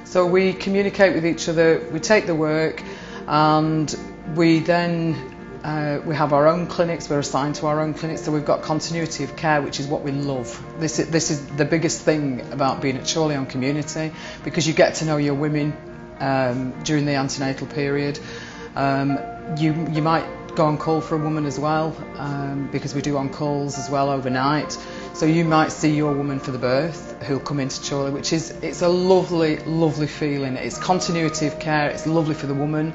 So we communicate with each other, we take the work, and we then we have our own clinics, we're assigned to our own clinics, so we've got continuity of care, which is what we love. This is the biggest thing about being at Chorley on Community, because you get to know your women during the antenatal period. You might go on call for a woman as well, because we do on calls as well overnight. So you might see your woman for the birth who'll come into Chorley, which is, it's a lovely, lovely feeling. It's continuity of care, it's lovely for the woman.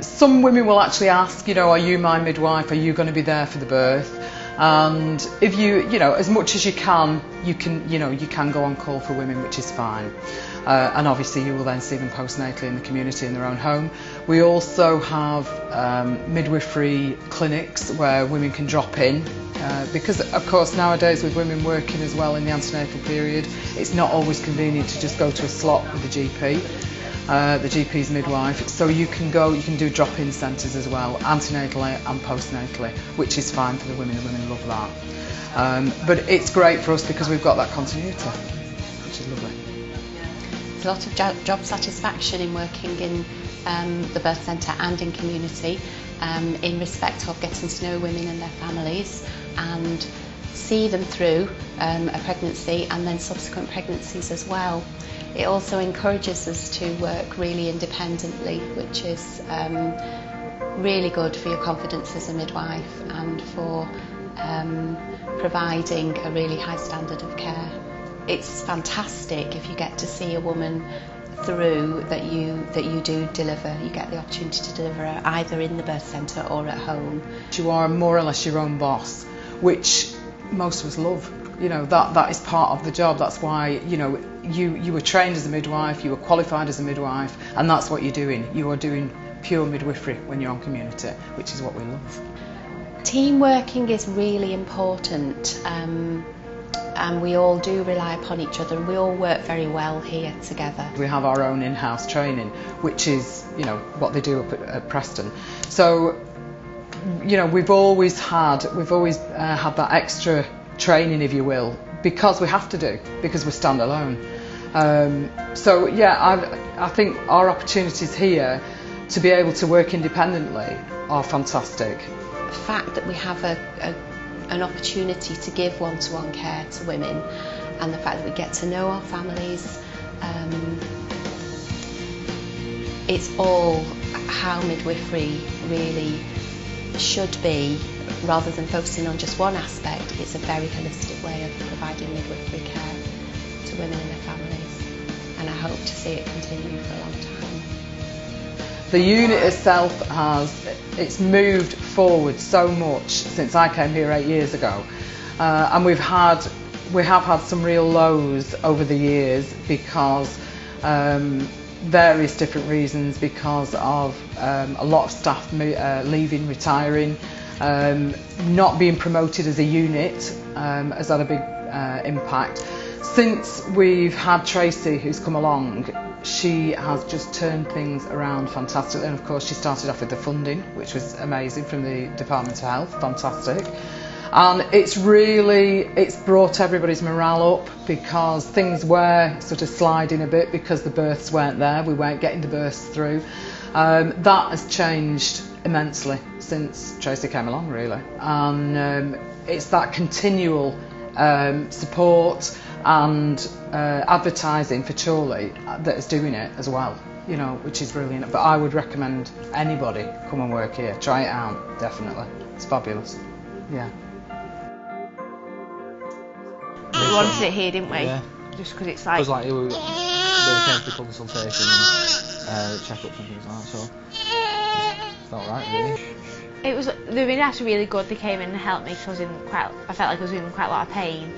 Some women will actually ask, you know, are you my midwife? Are you going to be there for the birth? And if you know, as much as you can go on call for women, which is fine. And obviously you will then see them postnatally in the community in their own home. We also have midwifery clinics where women can drop in, because of course nowadays with women working as well in the antenatal period, it's not always convenient to just go to a slot with the GP. The GP's midwife, so you can do drop-in centres as well, antenatally and postnatally, which is fine for the women love that. But it's great for us because we've got that continuity, which is lovely. There's a lot of job satisfaction in working in the birth centre and in community, in respect of getting to know women and their families and see them through a pregnancy and then subsequent pregnancies as well. It also encourages us to work really independently, which is really good for your confidence as a midwife and for providing a really high standard of care. It's fantastic if you get to see a woman through that you do deliver. You get the opportunity to deliver her either in the birth centre or at home. You are more or less your own boss, which most of us love. You know, that is part of the job. That's why, you know, you were trained as a midwife, you were qualified as a midwife, and that's what you're doing. You are doing pure midwifery when you're on community, which is what we love. Team working is really important, and we all do rely upon each other, and we all work very well here together. We have our own in-house training, which is, you know, what they do up at Preston. So, you know, we've always had that extra training, if you will, because we have to do, because we're standalone. So yeah, I think our opportunities here to be able to work independently are fantastic. The fact that we have an opportunity to give one-to-one care to women, and the fact that we get to know our families, it's all how midwifery really should be. Rather than focusing on just one aspect, it's a very holistic way of providing midwifery care to women and their families, and I hope to see it continue for a long time. The unit itself it's moved forward so much since I came here 8 years ago, and we have had some real lows over the years because various different reasons, because of a lot of staff leaving, retiring. Not being promoted as a unit has had a big impact. Since we've had Tracey, who's come along, she has just turned things around fantastically, and of course she started off with the funding, which was amazing, from the Department of Health, fantastic. And it's brought everybody's morale up, because things were sort of sliding a bit because the births weren't there, we weren't getting the births through. That has changed immensely since Tracey came along, really, and it's that continual support and advertising for Chorley that is doing it as well, you know, which is brilliant. But I would recommend anybody come and work here, try it out, definitely. It's fabulous. Yeah. We wanted it here, didn't we? Yeah. Just because it's like... Because like we came for consultation and check-ups and things like that, so it felt right, really. It was, they were actually really good. They came in and helped me because I felt like I was in quite a lot of pain.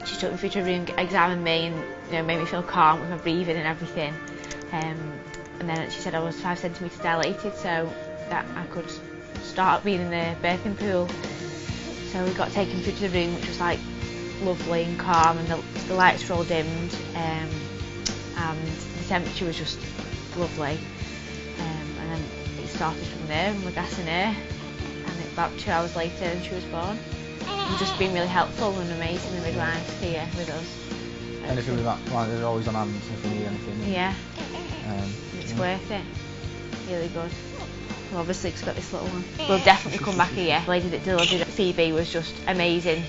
She took me through to a room, examined me, and, you know, made me feel calm with my breathing and everything. And then she said I was 5 centimetres dilated, so that I could start being in the birthing pool. So we got taken through to the room, which was like lovely and calm, and the lights were all dimmed, and the temperature was just lovely. And then it started from there, and we're gassing her, and about 2 hours later, and she was born. They've just been really helpful and amazing, the midwives here with us. anything with that, like they're always on hand if we need anything. Yeah. It's worth it. Really good. Well, obviously it's got this little one. We'll definitely come back here. The lady that delivered Phoebe was just amazing.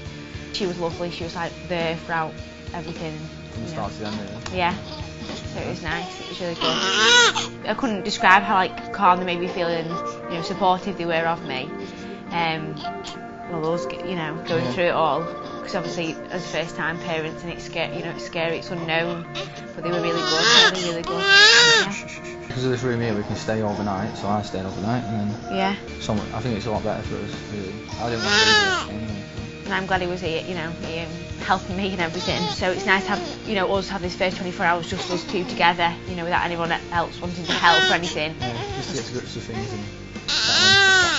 She was lovely. She was like there throughout everything. From the start to the end, really. Yeah. So it was nice. It was really good. I couldn't describe how like calm they made me feel and supportive they were of me. Well, us, going through it all, because obviously as first time parents and it's scary, it's unknown, but they were really good, really good. Yeah. Because of this room here we can stay overnight, so I stayed overnight and then I think it's a lot better for us, really. I didn't want to leave it anyway. And I'm glad he was here, he helping me and everything. So it's nice to have, us have this first 24 hours just us two together, without anyone else wanting to help or anything. Yeah, just to get to grips with things and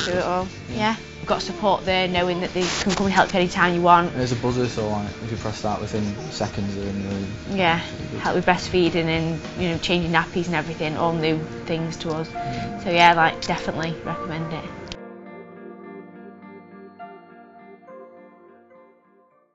do it all. Yeah. We've got support there, knowing that they can come and help you anytime you want. There's a buzzer, so like if you press that within seconds they're in the room. Yeah, help with breastfeeding and changing nappies and everything, all new things to us. So yeah, definitely recommend it.